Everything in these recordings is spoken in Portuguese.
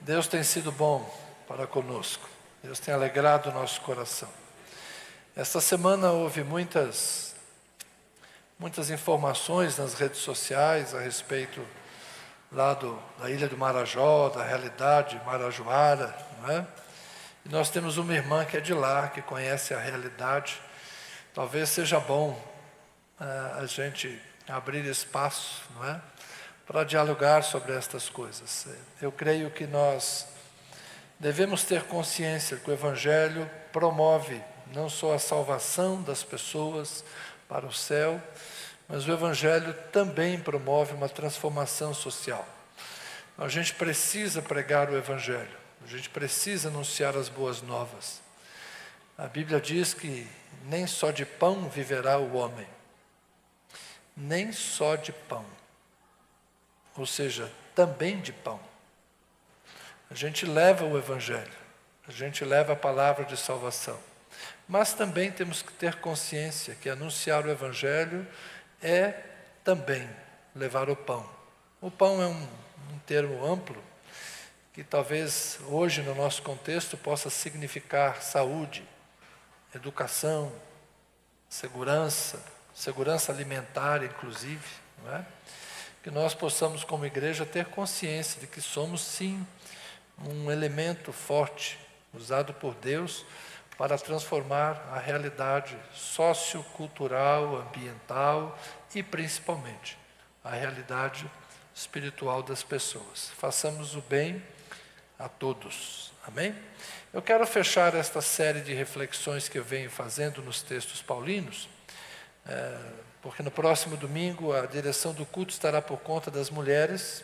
Deus tem sido bom para conosco. Deus tem alegrado o nosso coração. Esta semana houve muitas informações nas redes sociais a respeito lá da Ilha do Marajó, da realidade marajoara, não é? E nós temos uma irmã que é de lá, que conhece a realidade. Talvez seja bom a gente abrir espaço, não é? Para dialogar sobre estas coisas. Eu creio que nós devemos ter consciência que o Evangelho promove não só a salvação das pessoas para o céu, mas o Evangelho também promove uma transformação social. A gente precisa pregar o Evangelho, a gente precisa anunciar as boas novas. A Bíblia diz que nem só de pão viverá o homem, nem só de pão, ou seja, também de pão. A gente leva o Evangelho, a gente leva a palavra de salvação, mas também temos que ter consciência que anunciar o Evangelho é também levar o pão. O pão é um termo amplo, que talvez hoje no nosso contexto possa significar saúde, educação, segurança alimentar inclusive, não é? Que nós possamos como igreja ter consciência de que somos sim um elemento forte, usado por Deus para transformar a realidade sociocultural, ambiental e principalmente a realidade espiritual das pessoas. Façamos o bem a todos. Amém? Eu quero fechar esta série de reflexões que eu venho fazendo nos textos paulinos, porque no próximo domingo a direção do culto estará por conta das mulheres.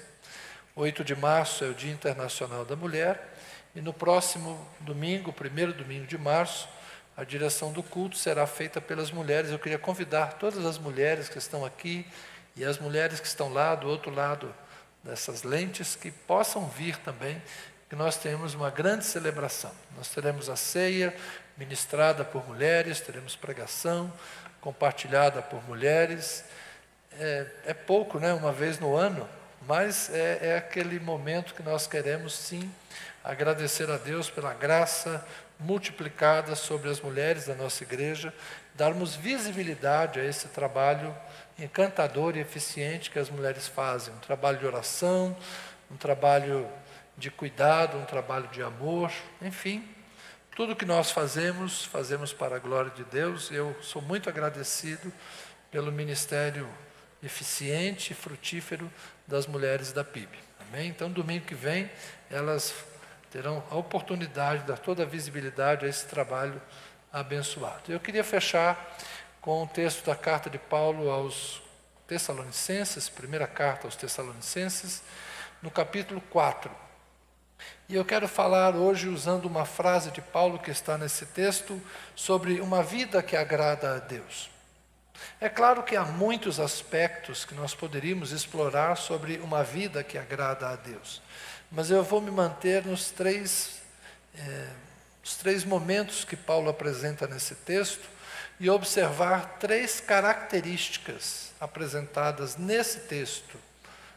8 de março é o Dia Internacional da Mulher, e no próximo domingo, primeiro domingo de março, a direção do culto será feita pelas mulheres. Eu queria convidar todas as mulheres que estão aqui e as mulheres que estão lá do outro lado dessas lentes, que possam vir também, que nós temos uma grande celebração. Nós teremos a ceia ministrada por mulheres, teremos pregação compartilhada por mulheres. É pouco, né? Uma vez no ano, mas é aquele momento que nós queremos sim agradecer a Deus pela graça multiplicada sobre as mulheres da nossa igreja, darmos visibilidade a esse trabalho encantador e eficiente que as mulheres fazem, um trabalho de oração, um trabalho de cuidado, um trabalho de amor, enfim, tudo que nós fazemos para a glória de Deus. Eu sou muito agradecido pelo ministério eficiente e frutífero das mulheres da PIB. Amém? Então, domingo que vem, elas terão a oportunidade de dar toda a visibilidade a esse trabalho abençoado. Eu queria fechar com o texto da carta de Paulo aos Tessalonicenses, primeira carta aos Tessalonicenses, no capítulo 4. E eu quero falar hoje usando uma frase de Paulo que está nesse texto sobre uma vida que agrada a Deus. É claro que há muitos aspectos que nós poderíamos explorar sobre uma vida que agrada a Deus, mas eu vou me manter nos três momentos que Paulo apresenta nesse texto e observar três características apresentadas nesse texto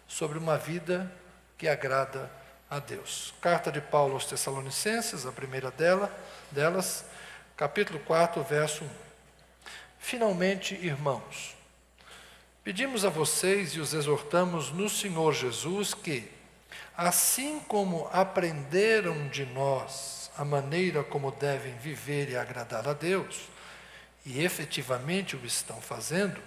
sobre uma vida que agrada a Deus. Carta de Paulo aos Tessalonicenses, a primeira delas, capítulo 4, verso 1. Finalmente, irmãos, pedimos a vocês e os exortamos no Senhor Jesus que, assim como aprenderam de nós a maneira como devem viver e agradar a Deus, e efetivamente o estão fazendo,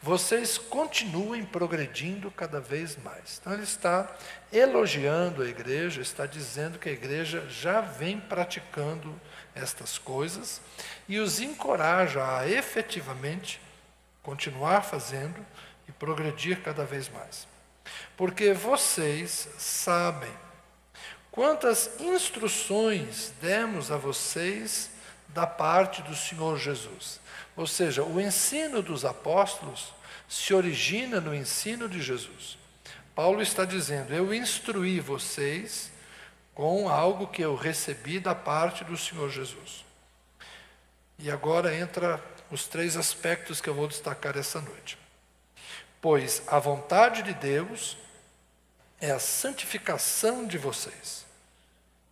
vocês continuem progredindo cada vez mais. Então ele está elogiando a igreja, está dizendo que a igreja já vem praticando estas coisas e os encoraja a efetivamente continuar fazendo e progredir cada vez mais. Porque vocês sabem quantas instruções demos a vocês da parte do Senhor Jesus. Ou seja, o ensino dos apóstolos se origina no ensino de Jesus. Paulo está dizendo, eu instruí vocês com algo que eu recebi da parte do Senhor Jesus. E agora entra os três aspectos que eu vou destacar essa noite. Pois a vontade de Deus é a santificação de vocês.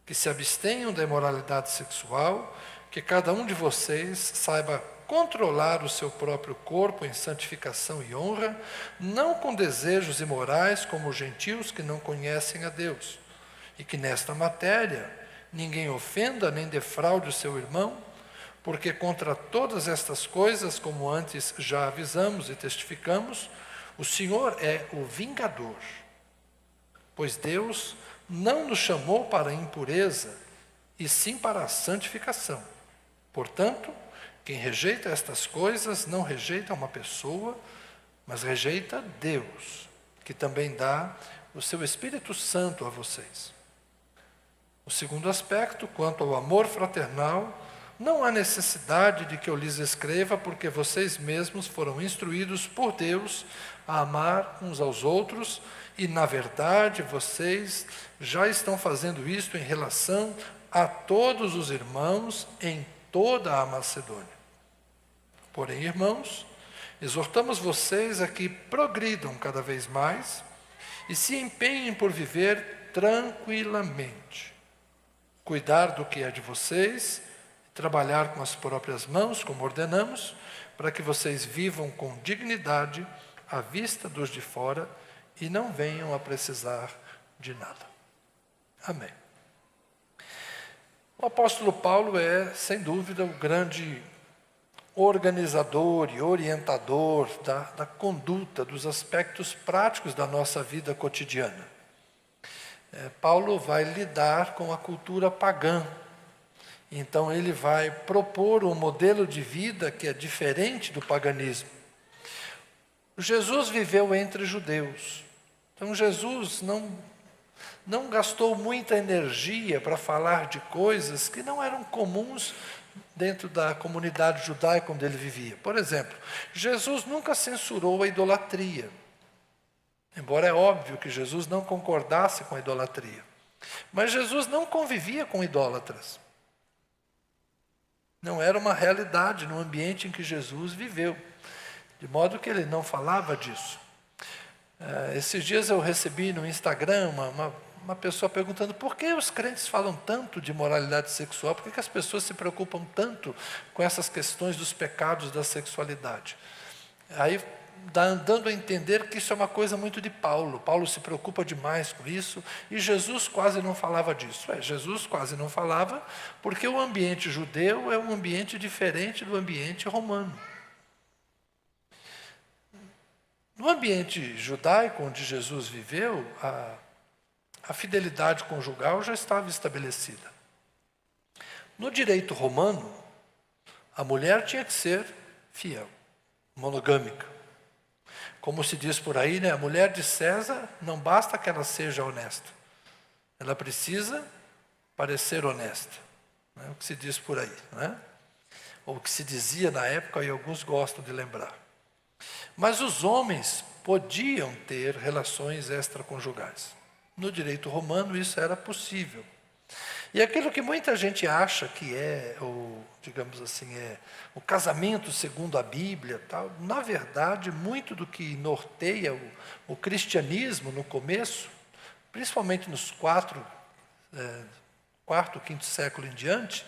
que se abstenham da imoralidade sexual, que cada um de vocês saiba controlar o seu próprio corpo em santificação e honra, não com desejos imorais como os gentios que não conhecem a Deus, e que nesta matéria ninguém ofenda nem defraude o seu irmão, porque contra todas estas coisas, como antes já avisamos e testificamos, o Senhor é o vingador. Pois Deus não nos chamou para a impureza, e sim para a santificação. Portanto, quem rejeita estas coisas não rejeita uma pessoa, mas rejeita Deus, que também dá o seu Espírito Santo a vocês. O segundo aspecto, quanto ao amor fraternal, não há necessidade de que eu lhes escreva, porque vocês mesmos foram instruídos por Deus a amar uns aos outros, e, na verdade, vocês já estão fazendo isto em relação a todos os irmãos em toda a Macedônia. Porém, irmãos, exortamos vocês a que progridam cada vez mais e se empenhem por viver tranquilamente, cuidar do que é de vocês, trabalhar com as próprias mãos, como ordenamos, para que vocês vivam com dignidade à vista dos de fora e não venham a precisar de nada. Amém. O apóstolo Paulo é, sem dúvida, o grande organizador e orientador da conduta, dos aspectos práticos da nossa vida cotidiana. Paulo vai lidar com a cultura pagã. Então ele vai propor um modelo de vida que é diferente do paganismo. Jesus viveu entre judeus. Então Jesus não gastou muita energia para falar de coisas que não eram comuns dentro da comunidade judaica onde ele vivia. Por exemplo, Jesus nunca censurou a idolatria. Embora é óbvio que Jesus não concordasse com a idolatria. Mas Jesus não convivia com idólatras. Não era uma realidade no ambiente em que Jesus viveu. De modo que ele não falava disso. Esses dias eu recebi no Instagram uma pessoa perguntando por que os crentes falam tanto de moralidade sexual, por que as pessoas se preocupam tanto com essas questões dos pecados da sexualidade. Aí, dando a entender que isso é uma coisa muito de Paulo. Paulo se preocupa demais com isso e Jesus quase não falava disso. Jesus quase não falava porque o ambiente judeu é um ambiente diferente do ambiente romano. No ambiente judaico onde Jesus viveu, a fidelidade conjugal já estava estabelecida. No direito romano, a mulher tinha que ser fiel, monogâmica. Como se diz por aí, né? A mulher de César não basta que ela seja honesta. Ela precisa parecer honesta. É o que se diz por aí, né? Ou o que se dizia na época e alguns gostam de lembrar. Mas os homens podiam ter relações extraconjugais. No direito romano isso era possível. E aquilo que muita gente acha que é, digamos assim, o casamento segundo a Bíblia, tal, na verdade, muito do que norteia o cristianismo no começo, principalmente nos quarto, quinto século em diante,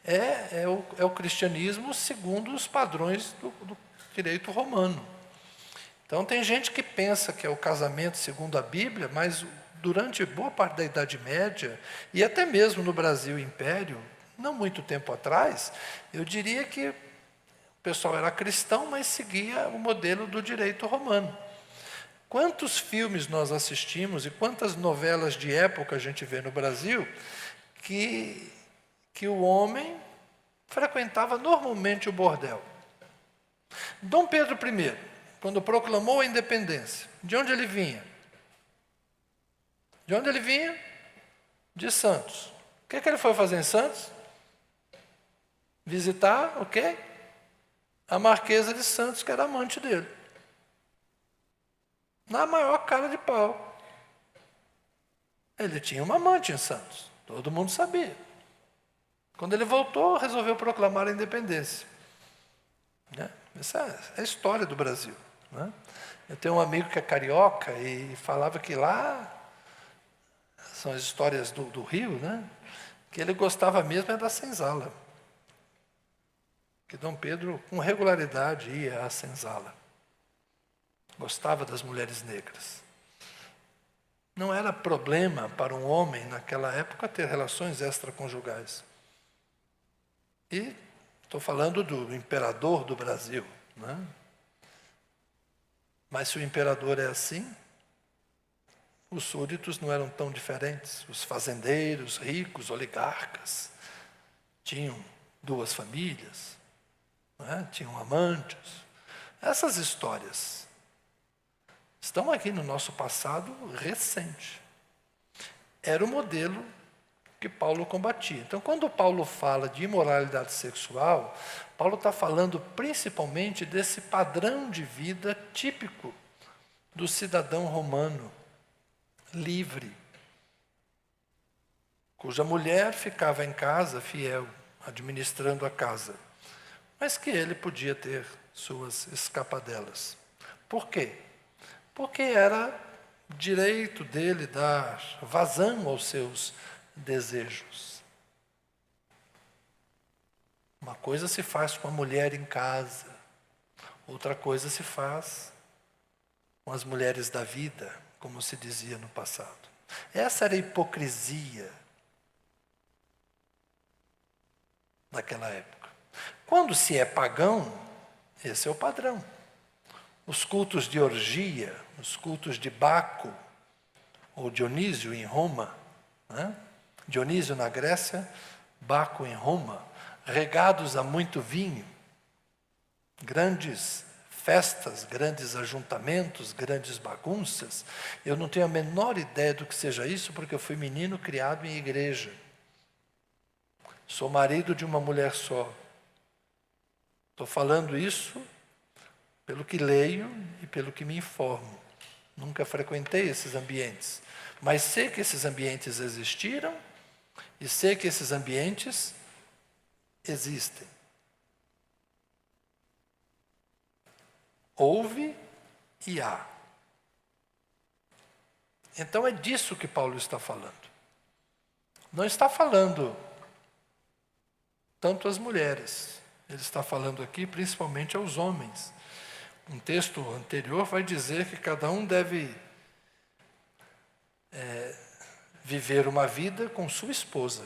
é o cristianismo segundo os padrões do direito romano. Então tem gente que pensa que é o casamento segundo a Bíblia, mas durante boa parte da Idade Média, e até mesmo no Brasil Império, não muito tempo atrás, eu diria que o pessoal era cristão, mas seguia o modelo do direito romano. Quantos filmes nós assistimos e quantas novelas de época a gente vê no Brasil que o homem frequentava normalmente o bordel. Dom Pedro I, quando proclamou a independência, de onde ele vinha? De onde ele vinha? De Santos. O que ele foi fazer em Santos? Visitar o quê? A Marquesa de Santos, que era amante dele. Na maior cara de pau. Ele tinha uma amante em Santos. Todo mundo sabia. Quando ele voltou, resolveu proclamar a independência. Essa é a história do Brasil. Né? Eu tenho um amigo que é carioca e falava que lá são as histórias do Rio, né? que ele gostava mesmo é da senzala. Que Dom Pedro, com regularidade, ia à senzala. Gostava das mulheres negras. Não era problema para um homem, naquela época, ter relações extraconjugais. E estou falando do imperador do Brasil, né? Mas se o imperador é assim, os súditos não eram tão diferentes. Os fazendeiros, ricos, oligarcas, tinham 2 famílias, né? Tinham amantes. Essas histórias estão aqui no nosso passado recente. Era o modelo que Paulo combatia. Então, quando Paulo fala de imoralidade sexual, Paulo está falando principalmente desse padrão de vida típico do cidadão romano, livre, cuja mulher ficava em casa, fiel, administrando a casa, mas que ele podia ter suas escapadelas. Por quê? Porque era direito dele dar vazão aos seus desejos. Uma coisa se faz com a mulher em casa, outra coisa se faz com as mulheres da vida, como se dizia no passado. Essa era a hipocrisia daquela época. Quando se é pagão, esse é o padrão. Os cultos de orgia, os cultos de Baco, ou Dionísio em Roma, né? Dionísio na Grécia, Baco em Roma, regados a muito vinho, grandes festas, grandes ajuntamentos, grandes bagunças. Eu não tenho a menor ideia do que seja isso, porque eu fui menino criado em igreja. Sou marido de uma mulher só. Estou falando isso pelo que leio e pelo que me informo. Nunca frequentei esses ambientes, mas sei que esses ambientes existiram e sei que esses ambientes existem. Houve e há. Então é disso que Paulo está falando. Não está falando tanto às mulheres, ele está falando aqui principalmente aos homens. Um texto anterior vai dizer que cada um deve viver uma vida com sua esposa,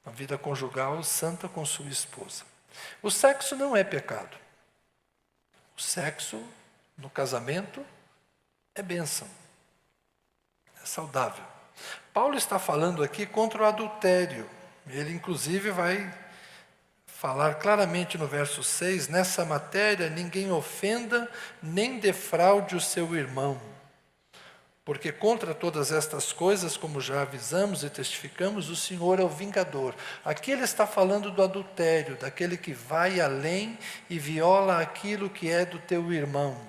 uma vida conjugal santa com sua esposa. O sexo não é pecado. O sexo no casamento é bênção, é saudável. Paulo está falando aqui contra o adultério. Ele, inclusive, vai falar claramente no verso 6, nessa matéria, ninguém ofenda nem defraude o seu irmão, porque contra todas estas coisas, como já avisamos e testificamos, o Senhor é o vingador. Aqui ele está falando do adultério, daquele que vai além e viola aquilo que é do teu irmão.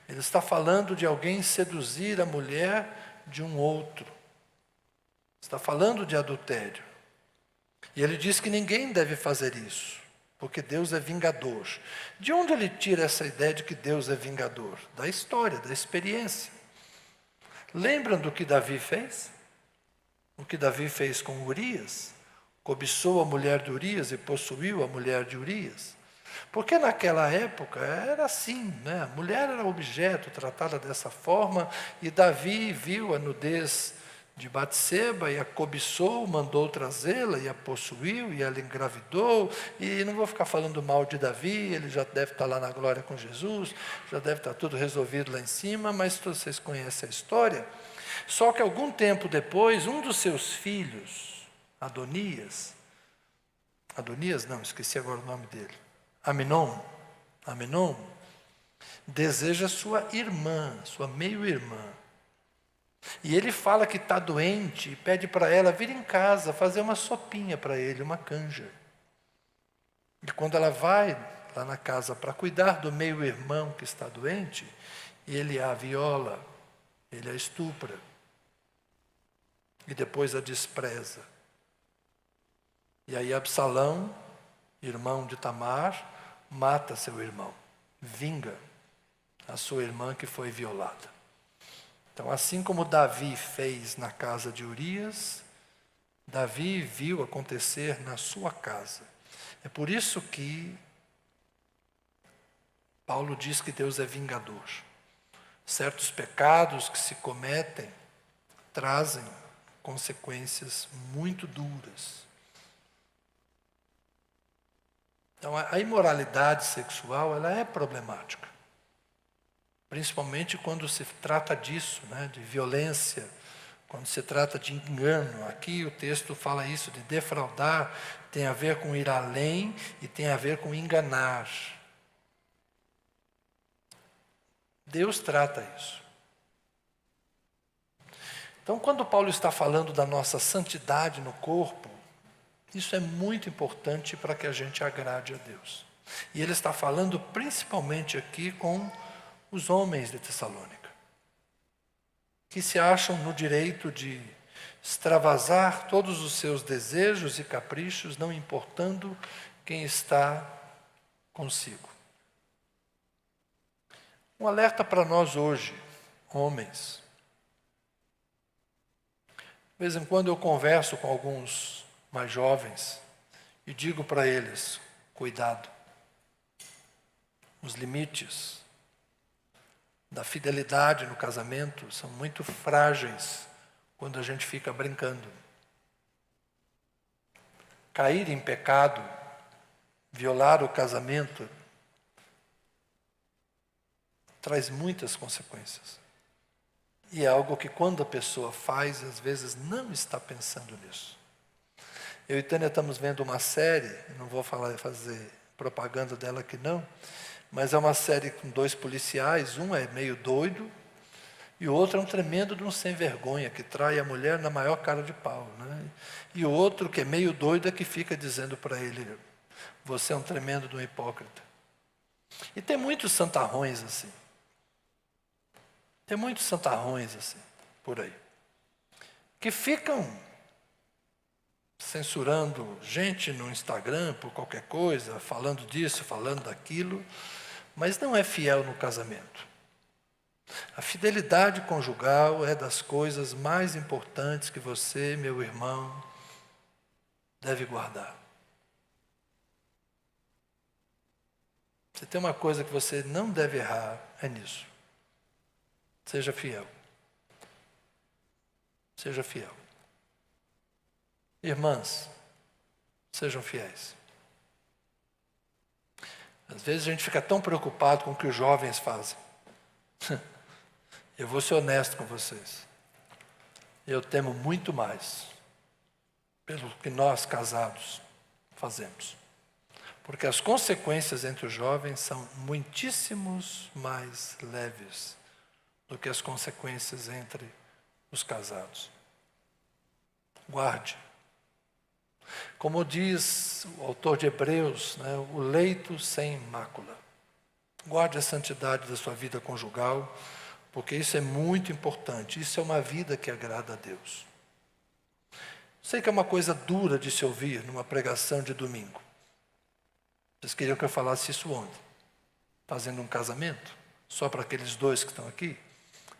Ele está falando de alguém seduzir a mulher de um outro. Está falando de adultério. E ele diz que ninguém deve fazer isso, porque Deus é vingador. De onde ele tira essa ideia de que Deus é vingador? Da história, da experiência. Lembram do que Davi fez? O que Davi fez com Urias? Cobiçou a mulher de Urias e possuiu a mulher de Urias. Porque naquela época era assim, né? A mulher era objeto, tratada dessa forma, e Davi viu a nudez de Batseba e a cobiçou, mandou trazê-la e a possuiu e ela engravidou. E não vou ficar falando mal de Davi, ele já deve estar lá na glória com Jesus, já deve estar tudo resolvido lá em cima, mas vocês conhecem a história. Só que algum tempo depois, um dos seus filhos, Adonias não, esqueci agora o nome dele, Aminon, deseja sua irmã, sua meio-irmã. E ele fala que está doente e pede para ela vir em casa fazer uma sopinha para ele, uma canja. E quando ela vai lá na casa para cuidar do meio-irmão que está doente, ele a viola, ele a estupra. E depois a despreza. E aí Absalão, irmão de Tamar, mata seu irmão, vinga a sua irmã que foi violada. Então, assim como Davi fez na casa de Urias, Davi viu acontecer na sua casa. É por isso que Paulo diz que Deus é vingador. Certos pecados que se cometem trazem consequências muito duras. Então, a imoralidade sexual, ela é problemática. Principalmente quando se trata disso, né, de violência, quando se trata de engano. Aqui o texto fala isso, de defraudar, tem a ver com ir além e tem a ver com enganar. Deus trata isso. Então, quando Paulo está falando da nossa santidade no corpo, isso é muito importante para que a gente agrade a Deus. E ele está falando principalmente aqui com os homens de Tessalônica, que se acham no direito de extravasar todos os seus desejos e caprichos, não importando quem está consigo. Um alerta para nós hoje, homens. De vez em quando eu converso com alguns mais jovens e digo para eles, cuidado, os limites da fidelidade no casamento são muito frágeis quando a gente fica brincando. Cair em pecado, violar o casamento, traz muitas consequências. E é algo que quando a pessoa faz, às vezes não está pensando nisso. Eu e Tânia estamos vendo uma série, não vou fazer propaganda dela aqui não, mas é uma série com 2 policiais, um é meio doido, e o outro é um tremendo de um sem vergonha, que trai a mulher na maior cara de pau, né? E o outro, que é meio doido, é que fica dizendo para ele, você é um tremendo de um hipócrita. E tem muitos santarrões assim. Tem muitos santarrões assim, por aí, que ficam censurando gente no Instagram por qualquer coisa, falando disso, falando daquilo, mas não é fiel no casamento. A fidelidade conjugal é das coisas mais importantes que você, meu irmão, deve guardar. Se tem uma coisa que você não deve errar, é nisso. Seja fiel. Seja fiel. Irmãs, sejam fiéis. Às vezes a gente fica tão preocupado com o que os jovens fazem. Eu vou ser honesto com vocês. Eu temo muito mais pelo que nós casados fazemos. Porque as consequências entre os jovens são muitíssimos mais leves do que as consequências entre os casados. Guarde. Como diz o autor de Hebreus, né, o leito sem mácula. Guarde a santidade da sua vida conjugal, porque isso é muito importante. Isso é uma vida que agrada a Deus. Sei que é uma coisa dura de se ouvir numa pregação de domingo. Vocês queriam que eu falasse isso ontem? Fazendo um casamento? Só para aqueles 2 que estão aqui?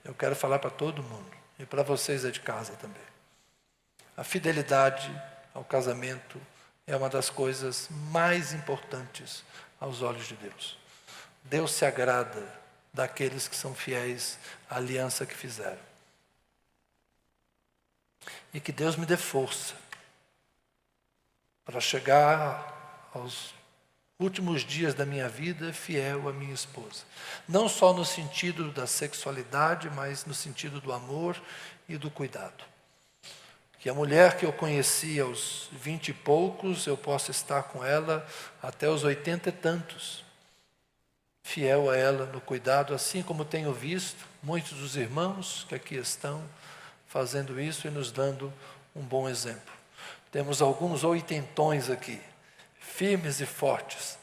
Eu quero falar para todo mundo. E para vocês é de casa também. A fidelidade ao casamento é uma das coisas mais importantes aos olhos de Deus. Deus se agrada daqueles que são fiéis à aliança que fizeram. E que Deus me dê força para chegar aos últimos dias da minha vida fiel à minha esposa. Não só no sentido da sexualidade, mas no sentido do amor e do cuidado. Que a mulher que eu conheci aos 20 e poucos, eu possa estar com ela até os 80 e tantos. Fiel a ela no cuidado, assim como tenho visto muitos dos irmãos que aqui estão fazendo isso e nos dando um bom exemplo. Temos alguns oitentões aqui, firmes e fortes,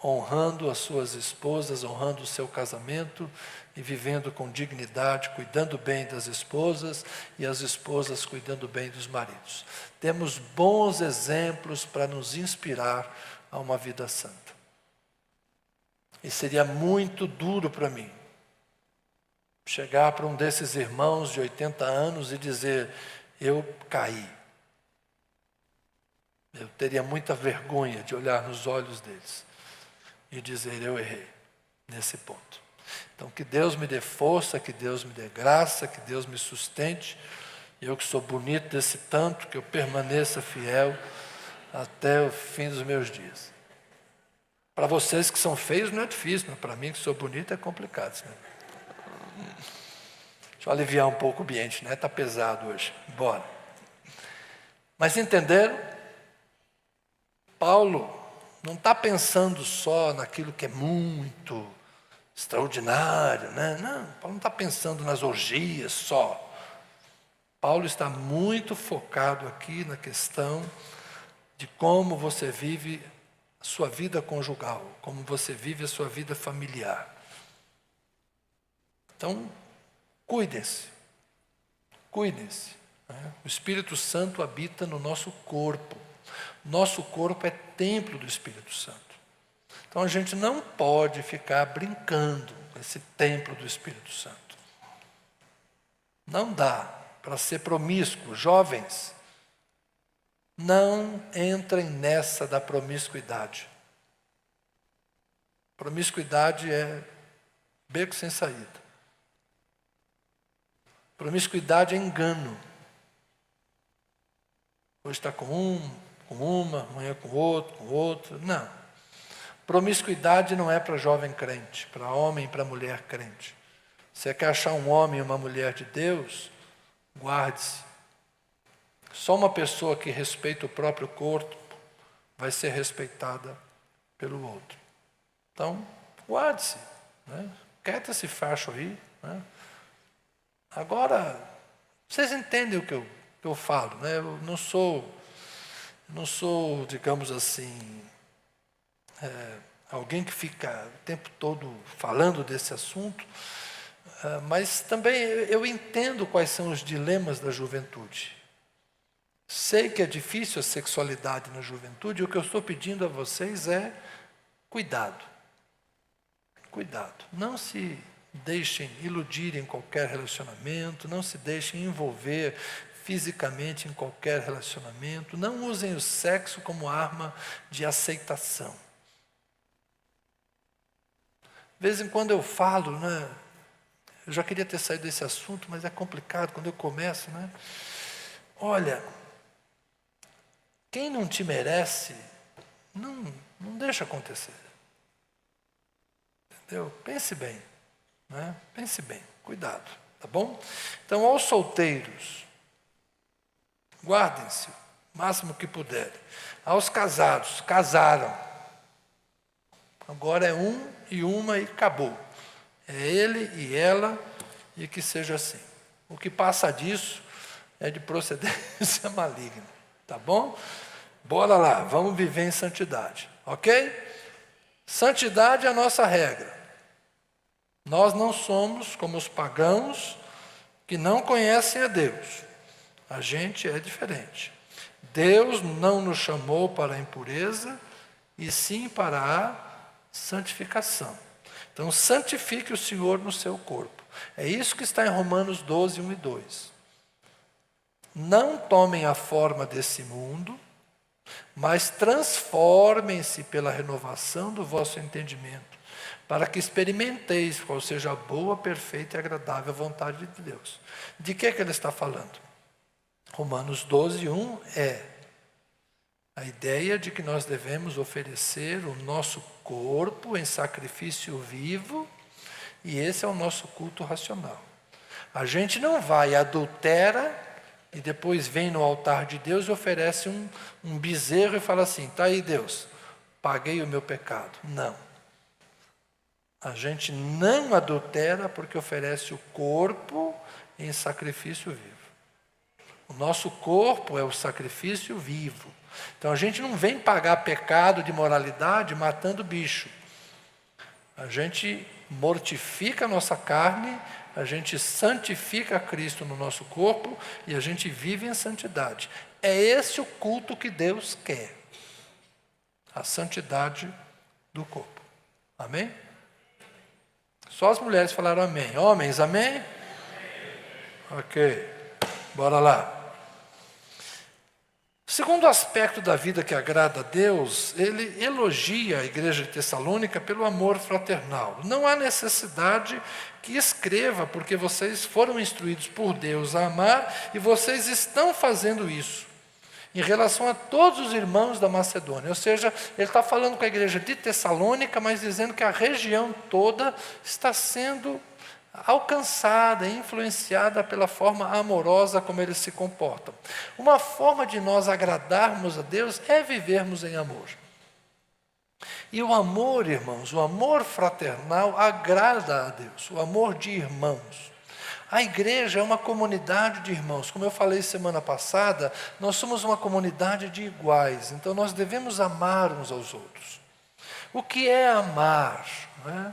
honrando as suas esposas, honrando o seu casamento e vivendo com dignidade, cuidando bem das esposas e as esposas cuidando bem dos maridos. Temos bons exemplos para nos inspirar a uma vida santa. E seria muito duro para mim chegar para um desses irmãos de 80 anos e dizer, eu caí. Eu teria muita vergonha de olhar nos olhos deles e dizer: eu errei nesse ponto. Então, que Deus me dê força, que Deus me dê graça, que Deus me sustente. Eu que sou bonito desse tanto, que eu permaneça fiel até o fim dos meus dias. Para vocês que são feios não é difícil, mas para mim que sou bonito é complicado. Né? Deixa eu aliviar um pouco o ambiente, né? Está pesado hoje. Bora. Mas entenderam? Paulo não está pensando só naquilo que é muito extraordinário, né? Não, Paulo não está pensando nas orgias só. Paulo está muito focado aqui na questão de como você vive a sua vida conjugal, como você vive a sua vida familiar. Então, cuidem-se. Né? O Espírito Santo habita no nosso corpo. Nosso corpo é templo do Espírito Santo. Então a gente não pode ficar brincando com esse templo do Espírito Santo. Não dá para ser promíscuo. Jovens, não entrem nessa da promiscuidade. Promiscuidade é beco sem saída. Promiscuidade é engano. Hoje está com uma, amanhã com outro. Não. Promiscuidade não é para jovem crente, para homem e para mulher crente. Você quer achar um homem e uma mulher de Deus? Guarde-se. Só uma pessoa que respeita o próprio corpo vai ser respeitada pelo outro. Então, guarde-se. Né? Quieta esse facho aí. Né? Agora, vocês entendem o que eu falo. Né? Eu não sou, digamos assim, alguém que fica o tempo todo falando desse assunto, mas também eu entendo quais são os dilemas da juventude. Sei que é difícil a sexualidade na juventude, e o que eu estou pedindo a vocês é cuidado. Cuidado. Não se deixem iludir em qualquer relacionamento, não se deixem envolver fisicamente em qualquer relacionamento, não usem o sexo como arma de aceitação. De vez em quando eu falo, né? Eu já queria ter saído desse assunto, mas é complicado quando eu começo, né? Olha, quem não te merece, não deixa acontecer. Entendeu? Pense bem, né? Pense bem, cuidado, tá bom? Então, aos solteiros, guardem-se o máximo que puderem. Aos casados, casaram. Agora é um e uma e acabou. É ele e ela, e que seja assim. O que passa disso é de procedência maligna. Tá bom? Bora lá, vamos viver em santidade. Ok? Santidade é a nossa regra. Nós não somos como os pagãos que não conhecem a Deus. A gente é diferente. Deus não nos chamou para a impureza, e sim para a santificação. Então, santifique o Senhor no seu corpo. É isso que está em Romanos 12, 1 e 2. Não tomem a forma desse mundo, mas transformem-se pela renovação do vosso entendimento, para que experimenteis qual seja a boa, perfeita e agradável vontade de Deus. De que ele está falando? Romanos 12, 1 é a ideia de que nós devemos oferecer o nosso corpo em sacrifício vivo, e esse é o nosso culto racional. A gente não vai, adultera, e depois vem no altar de Deus e oferece um bezerro e fala assim: está aí Deus, paguei o meu pecado. Não. A gente não adultera porque oferece o corpo em sacrifício vivo. O nosso corpo é o sacrifício vivo. Então a gente não vem pagar pecado de moralidade matando bicho. A gente mortifica a nossa carne, a gente santifica Cristo no nosso corpo e a gente vive em santidade. É esse o culto que Deus quer. A santidade do corpo. Amém? Só as mulheres falaram amém. Homens, amém? Ok. Bora lá. segundo aspecto da vida que agrada a Deus, ele elogia a igreja de Tessalônica pelo amor fraternal. Não há necessidade que escreva, porque vocês foram instruídos por Deus a amar e vocês estão fazendo isso em relação a todos os irmãos da Macedônia. Ou seja, ele está falando com a igreja de Tessalônica, mas dizendo que a região toda está sendo alcançada, influenciada pela forma amorosa como eles se comportam. Uma forma de nós agradarmos a Deus é vivermos em amor. E o amor, irmãos, o amor fraternal agrada a Deus, o amor de irmãos. A igreja é uma comunidade de irmãos. Como eu falei semana passada, nós somos uma comunidade de iguais, então nós devemos amar uns aos outros. O que é amar? Não é?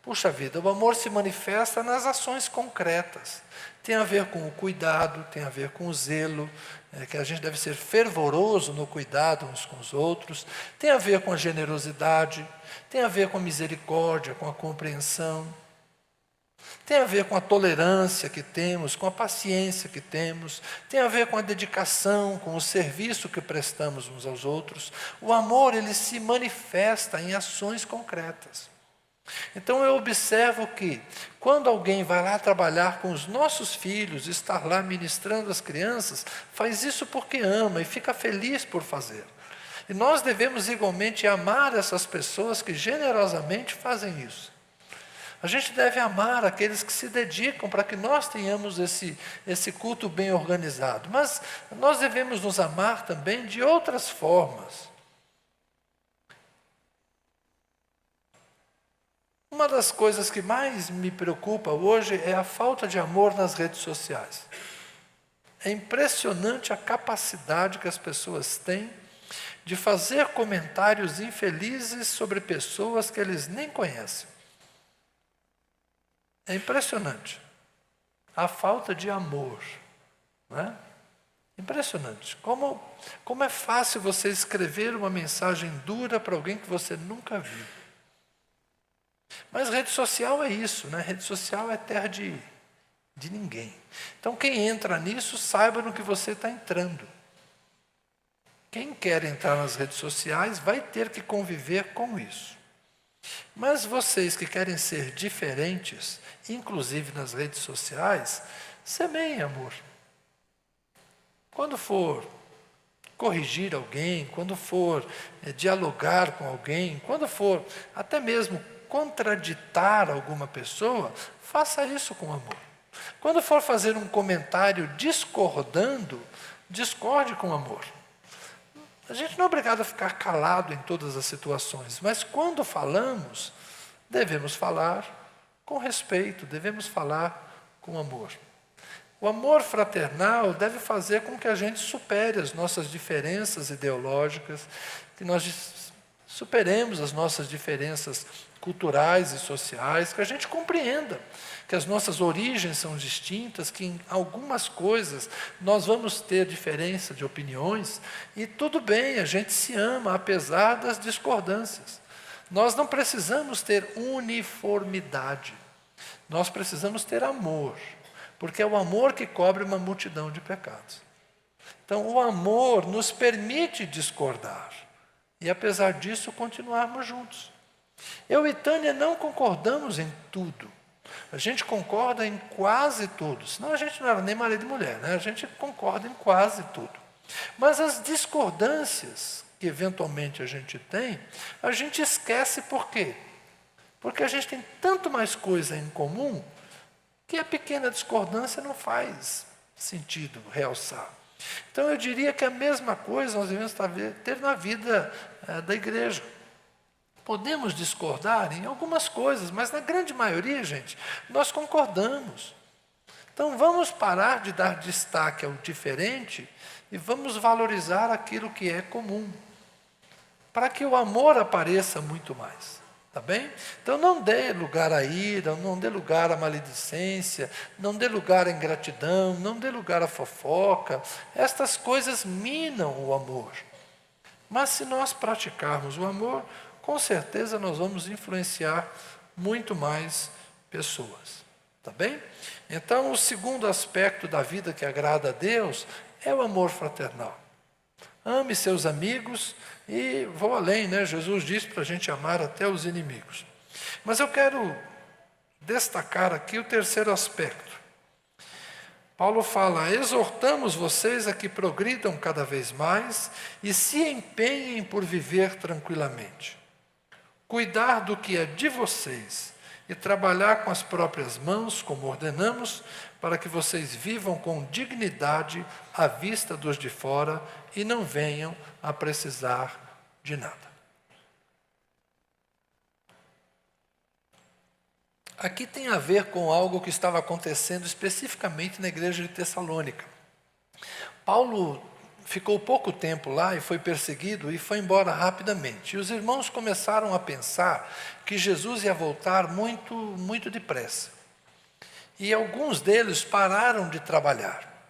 Puxa vida, o amor se manifesta nas ações concretas. Tem a ver com o cuidado, tem a ver com o zelo, que a gente deve ser fervoroso no cuidado uns com os outros. Tem a ver com a generosidade, tem a ver com a misericórdia, com a compreensão. Tem a ver com a tolerância que temos, com a paciência que temos. Tem a ver com a dedicação, com o serviço que prestamos uns aos outros. O amor, ele se manifesta em ações concretas. Então eu observo que quando alguém vai lá trabalhar com os nossos filhos, estar lá ministrando as crianças, faz isso porque ama e fica feliz por fazer. E nós devemos igualmente amar essas pessoas que generosamente fazem isso. A gente deve amar aqueles que se dedicam para que nós tenhamos esse culto bem organizado. Mas nós devemos nos amar também de outras formas. Uma das coisas que mais me preocupa hoje é a falta de amor nas redes sociais. É impressionante a capacidade que as pessoas têm de fazer comentários infelizes sobre pessoas que eles nem conhecem. É impressionante a falta de amor, não é? Impressionante. Como é fácil você escrever uma mensagem dura para alguém que você nunca viu. Mas rede social é isso, né? Rede social é terra de ninguém. Então quem entra nisso, saiba no que você está entrando. Quem quer entrar nas redes sociais vai ter que conviver com isso. Mas vocês que querem ser diferentes, inclusive nas redes sociais, semeiem amor. Quando for corrigir alguém, quando for dialogar com alguém, quando for até mesmo contraditar alguma pessoa, faça isso com amor. Quando for fazer um comentário discordando, discorde com amor. A gente não é obrigado a ficar calado em todas as situações, mas quando falamos, devemos falar com respeito, devemos falar com amor. O amor fraternal deve fazer com que a gente supere as nossas diferenças ideológicas, que nós superemos as nossas diferenças culturais e sociais, que a gente compreenda que as nossas origens são distintas, que em algumas coisas nós vamos ter diferença de opiniões, e tudo bem, a gente se ama, apesar das discordâncias. Nós não precisamos ter uniformidade, nós precisamos ter amor, porque é o amor que cobre uma multidão de pecados. Então, o amor nos permite discordar, e apesar disso, continuarmos juntos. Eu e Tânia não concordamos em tudo. A gente concorda em quase tudo. Senão a gente não era nem marido e mulher, né? A gente concorda em quase tudo. Mas as discordâncias que eventualmente a gente esquece por quê? Porque a gente tem tanto mais coisa em comum que a pequena discordância não faz sentido realçar. Então eu diria que a mesma coisa nós devemos ter na vida da igreja. Podemos discordar em algumas coisas, mas na grande maioria, gente, nós concordamos. Então vamos parar de dar destaque ao diferente e vamos valorizar aquilo que é comum, para que o amor apareça muito mais. Tá bem? Então não dê lugar à ira, não dê lugar à maledicência, não dê lugar à ingratidão, não dê lugar à fofoca. Estas coisas minam o amor. Mas se nós praticarmos o amor, com certeza nós vamos influenciar muito mais pessoas. Tá bem? Então, o segundo aspecto da vida que agrada a Deus é o amor fraternal. Ame seus amigos e vou além, né? Jesus disse para a gente amar até os inimigos. Mas eu quero destacar aqui o terceiro aspecto. Paulo fala: exortamos vocês a que progridam cada vez mais e se empenhem por viver tranquilamente. Cuidar do que é de vocês e trabalhar com as próprias mãos, como ordenamos, para que vocês vivam com dignidade à vista dos de fora e não venham a precisar de nada. Aqui tem a ver com algo que estava acontecendo especificamente na igreja de Tessalônica. Paulo ficou pouco tempo lá e foi perseguido e foi embora rapidamente. E os irmãos começaram a pensar que Jesus ia voltar muito depressa. E alguns deles pararam de trabalhar,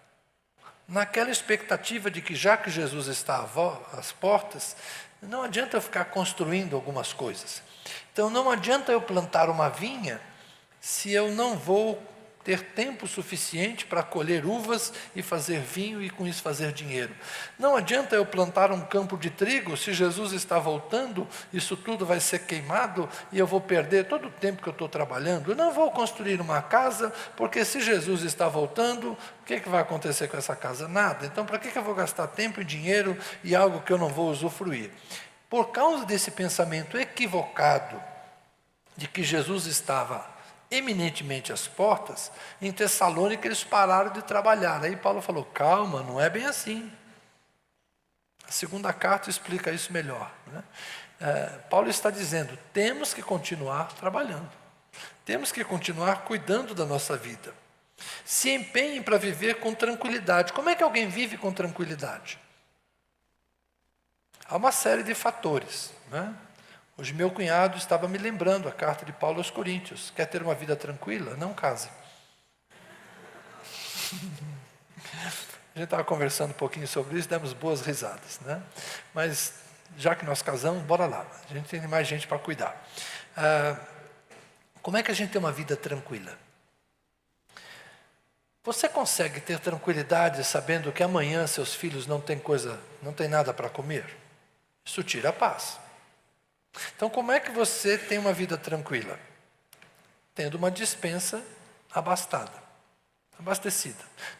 naquela expectativa de que, já que Jesus está às portas, não adianta eu ficar construindo algumas coisas. Então não adianta eu plantar uma vinha se eu não vou ter tempo suficiente para colher uvas e fazer vinho e com isso fazer dinheiro. Não adianta eu plantar um campo de trigo, se Jesus está voltando, isso tudo vai ser queimado e eu vou perder todo o tempo que eu estou trabalhando. Eu não vou construir uma casa, porque se Jesus está voltando, o que vai acontecer com essa casa? Nada. Então, para que eu vou gastar tempo e dinheiro e algo que eu não vou usufruir? Por causa desse pensamento equivocado de que Jesus estava eminentemente às portas, em Tessalônica eles pararam de trabalhar. Aí Paulo falou: calma, não é bem assim. A segunda carta explica isso melhor, né? Paulo está dizendo: temos que continuar trabalhando, temos que continuar cuidando da nossa vida. Se empenhem para viver com tranquilidade. Como é que alguém vive com tranquilidade? Há uma série de fatores, né? Hoje meu cunhado estava me lembrando a carta de Paulo aos Coríntios. Quer ter uma vida tranquila? Não case. A gente estava conversando um pouquinho sobre isso, demos boas risadas, né? Mas já que nós casamos, bora lá. A gente tem mais gente para cuidar. Como é que a gente tem uma vida tranquila? Você consegue ter tranquilidade sabendo que amanhã seus filhos não têm nada para comer? Isso tira a paz. Então, como é que você tem uma vida tranquila? Tendo uma despensa abastecida.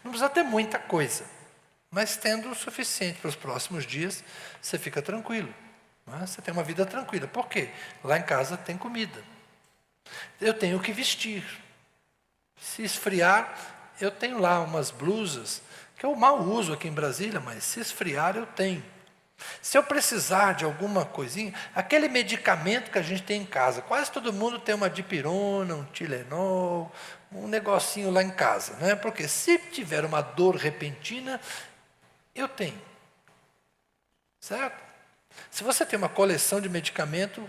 Não precisa ter muita coisa, mas tendo o suficiente para os próximos dias, você fica tranquilo, não é? Você tem uma vida tranquila. Por quê? Lá em casa tem comida. Eu tenho o que vestir. Se esfriar, eu tenho lá umas blusas, que eu mal uso aqui em Brasília, mas se esfriar eu tenho. Se eu precisar de alguma coisinha, aquele medicamento que a gente tem em casa, quase todo mundo tem uma dipirona, um Tilenol, um negocinho lá em casa, né? Porque se tiver uma dor repentina, eu tenho. Certo? Se você tem uma coleção de medicamento,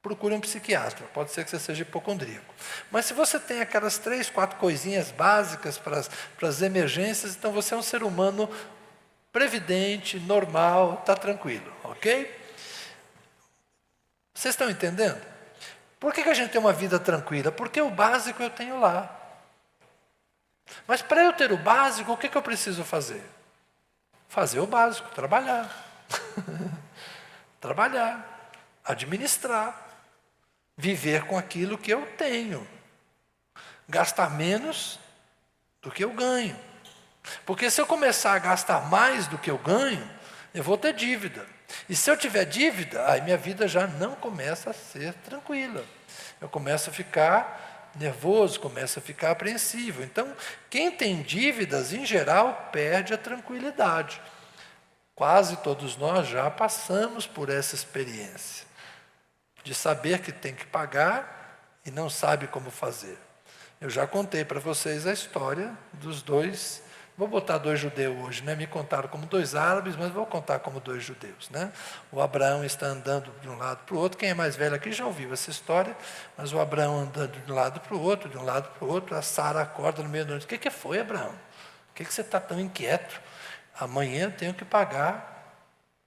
procure um psiquiatra, pode ser que você seja hipocondríaco. Mas se você tem aquelas 3, 4 coisinhas básicas para as emergências, então você é um ser humano previdente, normal, está tranquilo, ok? Vocês estão entendendo? Por que a gente tem uma vida tranquila? Porque o básico eu tenho lá. Mas para eu ter o básico, o que eu preciso fazer? Fazer o básico, trabalhar. Trabalhar, administrar, viver com aquilo que eu tenho. Gastar menos do que eu ganho. Porque se eu começar a gastar mais do que eu ganho, eu vou ter dívida. E se eu tiver dívida, aí minha vida já não começa a ser tranquila. Eu começo a ficar nervoso, começo a ficar apreensivo. Então, quem tem dívidas, em geral, perde a tranquilidade. Quase todos nós já passamos por essa experiência, de saber que tem que pagar e não sabe como fazer. Eu já contei para vocês a história dos dois. Vou botar 2 judeus hoje, né? Me contaram como 2 árabes, mas vou contar como 2 judeus, né? O Abraão está andando de um lado para o outro. Quem é mais velho aqui já ouviu essa história, mas o Abraão andando de um lado para o outro, a Sara acorda no meio da noite. O que foi, Abraão? Por que você está tão inquieto? Amanhã eu tenho que pagar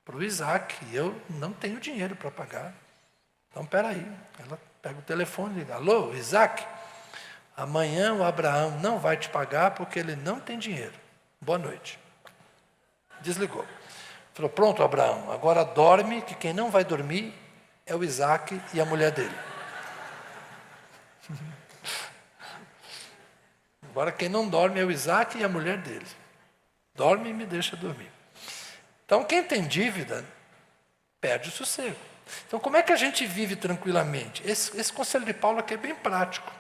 para o Isaac, e eu não tenho dinheiro para pagar. Então, espera aí. Ela pega o telefone e liga: alô, Isaac? Amanhã o Abraão não vai te pagar porque ele não tem dinheiro. Boa noite. Desligou. Falou, pronto, Abraão, agora dorme, que quem não vai dormir é o Isaac e a mulher dele. Agora quem não dorme é o Isaac e a mulher dele. Dorme e me deixa dormir. Então quem tem dívida, perde o sossego. Então como é que a gente vive tranquilamente? Esse conselho de Paulo aqui é bem prático.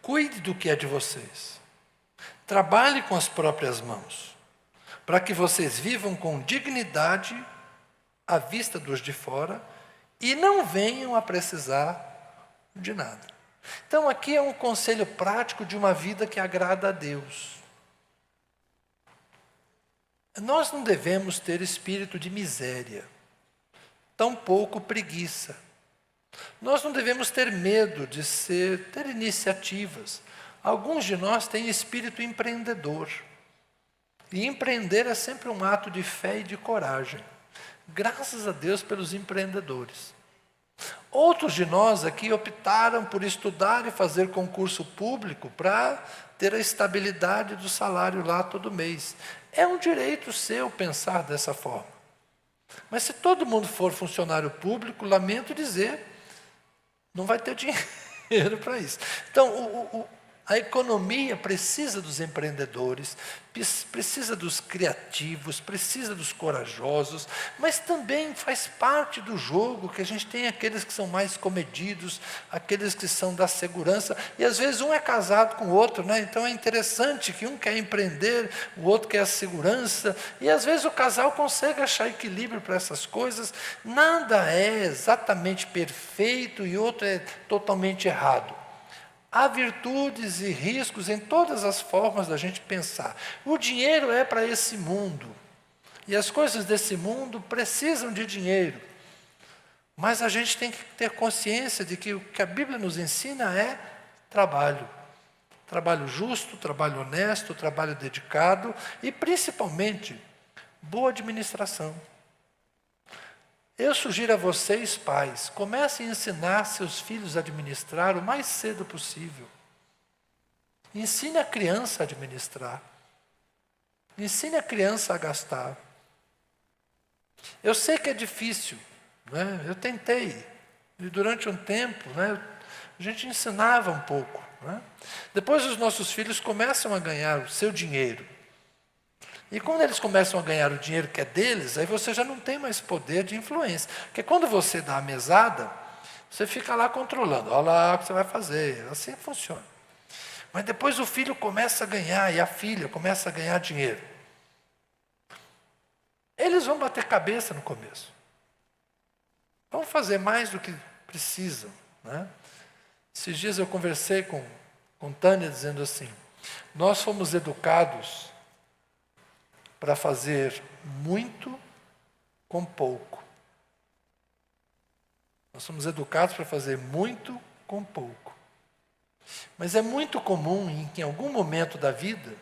Cuide do que é de vocês. Trabalhe com as próprias mãos, para que vocês vivam com dignidade à vista dos de fora e não venham a precisar de nada. Então aqui é um conselho prático de uma vida que agrada a Deus. Nós não devemos ter espírito de miséria, tampouco preguiça. Nós não devemos ter medo de ter iniciativas. Alguns de nós têm espírito empreendedor. E empreender é sempre um ato de fé e de coragem. Graças a Deus pelos empreendedores. Outros de nós aqui optaram por estudar e fazer concurso público para ter a estabilidade do salário lá todo mês. É um direito seu pensar dessa forma. Mas se todo mundo for funcionário público, lamento dizer, não vai ter dinheiro para isso. Então, a economia precisa dos empreendedores, precisa dos criativos, precisa dos corajosos, mas também faz parte do jogo que a gente tem aqueles que são mais comedidos, aqueles que são da segurança, e às vezes um é casado com o outro, né? Então é interessante que um quer empreender, o outro quer a segurança, e às vezes o casal consegue achar equilíbrio para essas coisas. Nada é exatamente perfeito e outro é totalmente errado. Há virtudes e riscos em todas as formas da gente pensar. O dinheiro é para esse mundo. E as coisas desse mundo precisam de dinheiro. Mas a gente tem que ter consciência de que o que a Bíblia nos ensina é trabalho. Trabalho justo, trabalho honesto, trabalho dedicado e, principalmente, boa administração. Eu sugiro a vocês, pais, comecem a ensinar seus filhos a administrar o mais cedo possível. Ensine a criança a administrar. Ensine a criança a gastar. Eu sei que é difícil, né? Eu tentei. E durante um tempo, né, a gente ensinava um pouco. Né? Depois os nossos filhos começam a ganhar o seu dinheiro. E quando eles começam a ganhar o dinheiro que é deles, aí você já não tem mais poder de influência. Porque quando você dá a mesada, você fica lá controlando. Olha lá o que você vai fazer. Assim funciona. Mas depois o filho começa a ganhar e a filha começa a ganhar dinheiro. Eles vão bater cabeça no começo. Vão fazer mais do que precisam. Né? Esses dias eu conversei com Tânia dizendo assim, nós fomos educados para fazer muito com pouco. Nós somos educados para fazer muito com pouco. Mas é muito comum em que em algum momento da vida,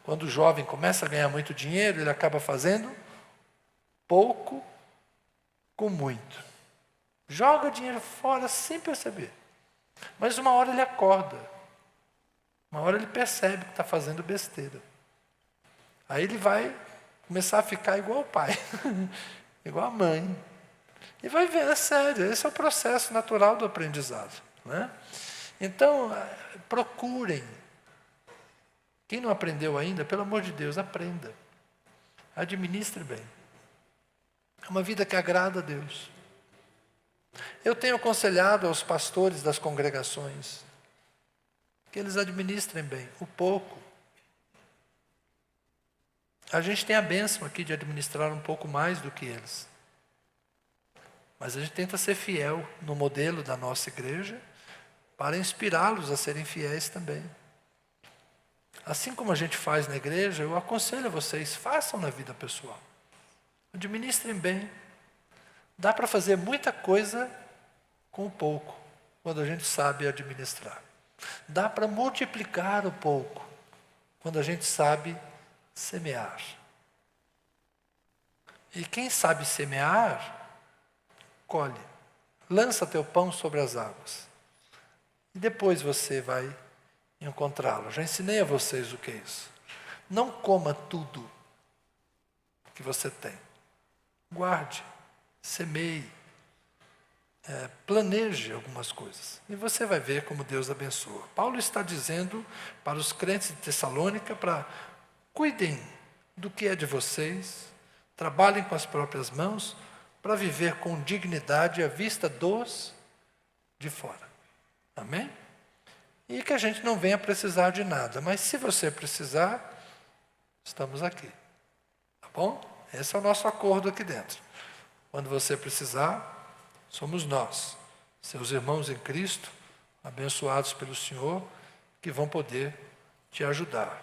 quando o jovem começa a ganhar muito dinheiro, ele acaba fazendo pouco com muito. Joga dinheiro fora sem perceber. Mas uma hora ele acorda. Uma hora ele percebe que está fazendo besteira. Aí ele vai começar a ficar igual o pai, igual a mãe. E vai ver, é sério, esse é o processo natural do aprendizado. Né? Então, procurem. Quem não aprendeu ainda, pelo amor de Deus, aprenda. Administre bem. É uma vida que agrada a Deus. Eu tenho aconselhado aos pastores das congregações que eles administrem bem, o pouco. A gente tem a bênção aqui de administrar um pouco mais do que eles. Mas a gente tenta ser fiel no modelo da nossa igreja para inspirá-los a serem fiéis também. Assim como a gente faz na igreja, eu aconselho a vocês, façam na vida pessoal. Administrem bem. Dá para fazer muita coisa com pouco, quando a gente sabe administrar. Dá para multiplicar o pouco, quando a gente sabe semear. E quem sabe semear, colhe. Lança teu pão sobre as águas. E depois você vai encontrá-lo. Já ensinei a vocês o que é isso. Não coma tudo. que você tem. Guarde, semeie, planeje algumas coisas. E você vai ver como Deus abençoa. Paulo está dizendo para os crentes de Tessalônica para cuidem do que é de vocês, trabalhem com as próprias mãos para viver com dignidade à vista dos de fora. Amém? E que a gente não venha precisar de nada, mas se você precisar, estamos aqui. Tá bom? Esse é o nosso acordo aqui dentro. Quando você precisar, somos nós, seus irmãos em Cristo, abençoados pelo Senhor, que vão poder te ajudar.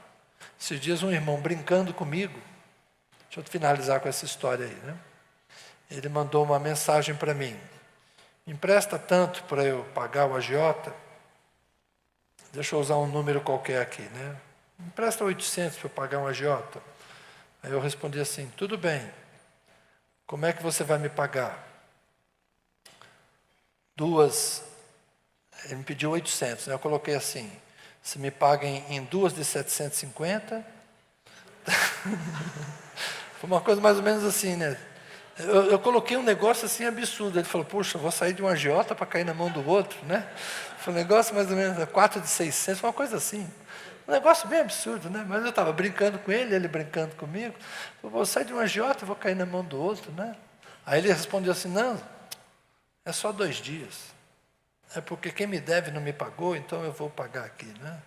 Esses dias um irmão brincando comigo, deixa eu finalizar com essa história aí, né? Ele mandou uma mensagem para mim. Me empresta tanto para eu pagar o agiota? Deixa eu usar um número qualquer aqui, né? Me empresta 800 para eu pagar um agiota? Aí eu respondi assim, tudo bem. Como é que você vai me pagar? Ele me pediu 800, né? Eu coloquei assim, se me paguem em duas de 750. Foi uma coisa mais ou menos assim, né? Eu coloquei um negócio assim absurdo. Ele falou, puxa, eu vou sair de um agiota para cair na mão do outro, né? Foi um negócio mais ou menos 4 de 600, uma coisa assim. Um negócio bem absurdo, né? Mas eu estava brincando com ele brincando comigo. Eu vou sair de um agiota e vou cair na mão do outro, né? Aí ele respondeu assim, não, é só 2 dias. É porque quem me deve não me pagou, então eu vou pagar aqui, né?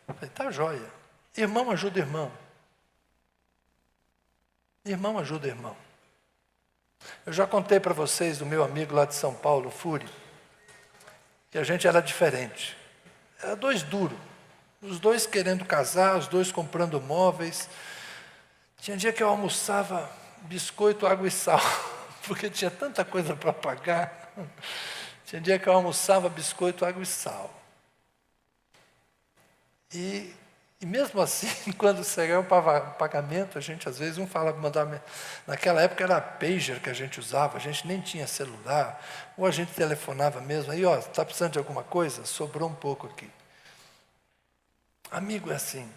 Eu falei, tá jóia. Irmão ajuda irmão. Irmão ajuda irmão. Eu já contei para vocês do meu amigo lá de São Paulo, Furi, que a gente era diferente. Era 2 duros. Os 2 querendo casar, os 2 comprando móveis. Tinha dia que eu almoçava biscoito, água e sal, porque tinha tanta coisa para pagar. Tinha dia que eu almoçava biscoito, água e sal. E mesmo assim, quando chegava o pagamento, a gente às vezes mandava. Naquela época era pager que a gente usava, a gente nem tinha celular, ou a gente telefonava mesmo, aí, está precisando de alguma coisa? Sobrou um pouco aqui. Amigo é assim,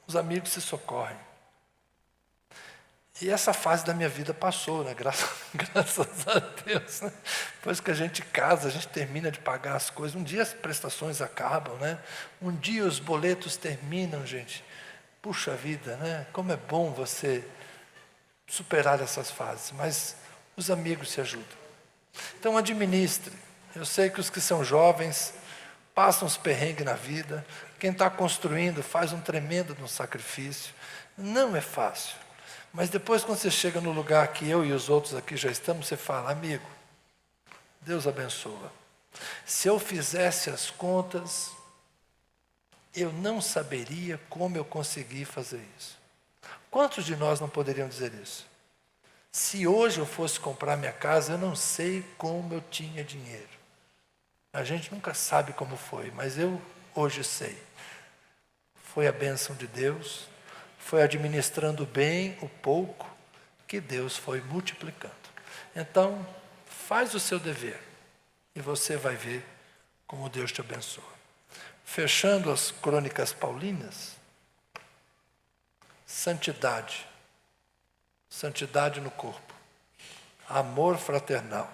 os amigos se socorrem. E essa fase da minha vida passou, né? Graças a Deus. Né? Depois que a gente casa, a gente termina de pagar as coisas. Um dia as prestações acabam, né? Um dia os boletos terminam, gente. Puxa vida, né? Como é bom você superar essas fases. Mas os amigos se ajudam. Então administre. Eu sei que os que são jovens passam os perrengues na vida. Quem está construindo faz um tremendo sacrifício. Não é fácil. Mas depois, quando você chega no lugar que eu e os outros aqui já estamos, você fala, amigo, Deus abençoa. Se eu fizesse as contas, eu não saberia como eu consegui fazer isso. Quantos de nós não poderiam dizer isso? Se hoje eu fosse comprar minha casa, eu não sei como eu tinha dinheiro. A gente nunca sabe como foi, mas eu hoje sei. Foi a bênção de Deus. Foi administrando bem o pouco que Deus foi multiplicando. Então, faz o seu dever e você vai ver como Deus te abençoa. Fechando as crônicas paulinas, santidade. Santidade no corpo. Amor fraternal.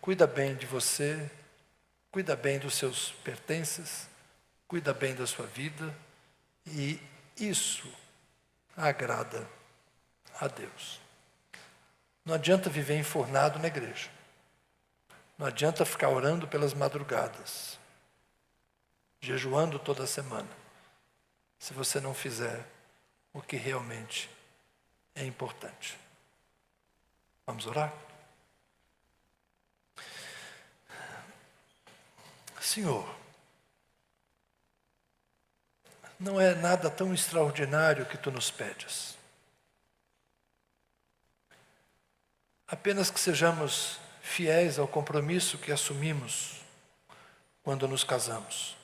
Cuida bem de você, cuida bem dos seus pertences, cuida bem da sua vida e isso agrada a Deus. Não adianta viver enfornado na igreja. Não adianta ficar orando pelas madrugadas, jejuando toda semana, se você não fizer o que realmente é importante. Vamos orar? Senhor, não é nada tão extraordinário que Tu nos pedes. Apenas que sejamos fiéis ao compromisso que assumimos quando nos casamos.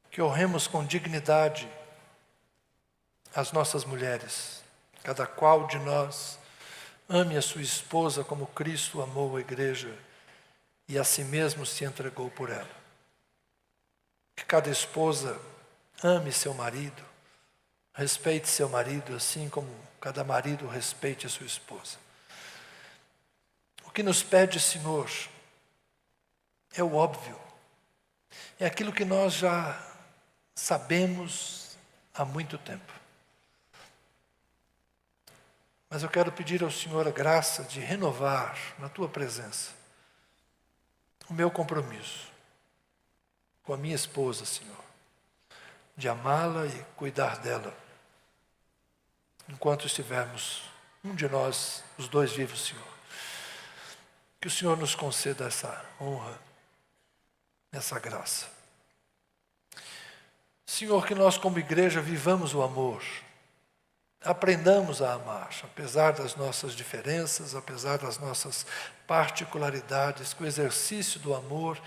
Que honremos com dignidade as nossas mulheres. Cada qual de nós ame a sua esposa como Cristo amou a igreja e a si mesmo se entregou por ela. Que cada esposa ame seu marido, Respeite seu marido assim como cada marido respeite a sua esposa. O que nos pede, Senhor, é o óbvio. É aquilo que nós já sabemos há muito tempo. Mas eu quero pedir ao Senhor a graça de renovar na Tua presença o meu compromisso com a minha esposa, Senhor, de amá-la e cuidar dela, enquanto estivermos, um de nós, os dois vivos, Senhor. Que o Senhor nos conceda essa honra, essa graça. Senhor, que nós como igreja vivamos o amor, aprendamos a amar, apesar das nossas diferenças, apesar das nossas particularidades, que o exercício do amor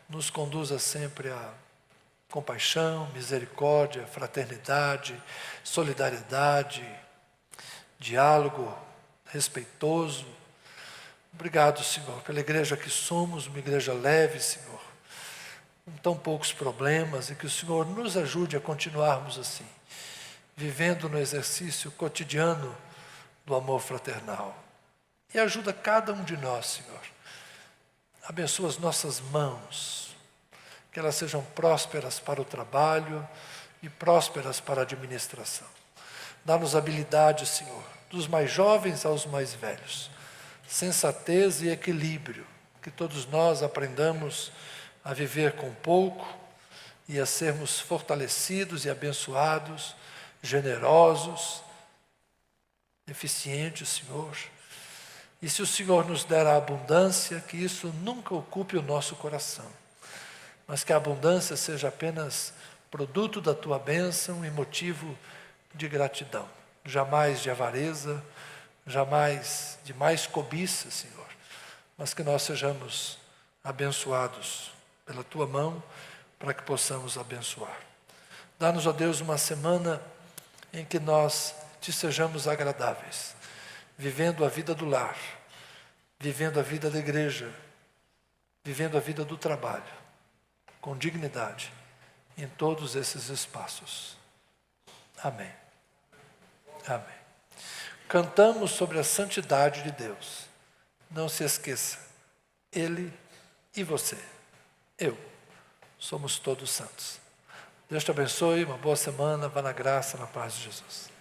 nos conduza sempre a compaixão, misericórdia, fraternidade, solidariedade, diálogo respeitoso. Obrigado, Senhor, pela igreja que somos, uma igreja leve, Senhor, com tão poucos problemas, e que o Senhor nos ajude a continuarmos assim, vivendo no exercício cotidiano do amor fraternal. E ajuda cada um de nós, Senhor. Abençoa as nossas mãos, que elas sejam prósperas para o trabalho e prósperas para a administração. Dá-nos habilidade, Senhor, dos mais jovens aos mais velhos, sensatez e equilíbrio, que todos nós aprendamos a viver com pouco e a sermos fortalecidos e abençoados, generosos, eficientes, Senhor. E se o Senhor nos der a abundância, que isso nunca ocupe o nosso coração, mas que a abundância seja apenas produto da Tua bênção e motivo de gratidão, jamais de avareza, jamais de mais cobiça, Senhor, mas que nós sejamos abençoados pela Tua mão, para que possamos abençoar. Dá-nos, ó Deus, uma semana em que nós Te sejamos agradáveis, vivendo a vida do lar, vivendo a vida da igreja, vivendo a vida do trabalho, com dignidade, em todos esses espaços. Amém. Amém. Cantamos sobre a santidade de Deus. Não se esqueça, Ele e você, eu, somos todos santos. Deus te abençoe, uma boa semana, vá na graça, na paz de Jesus.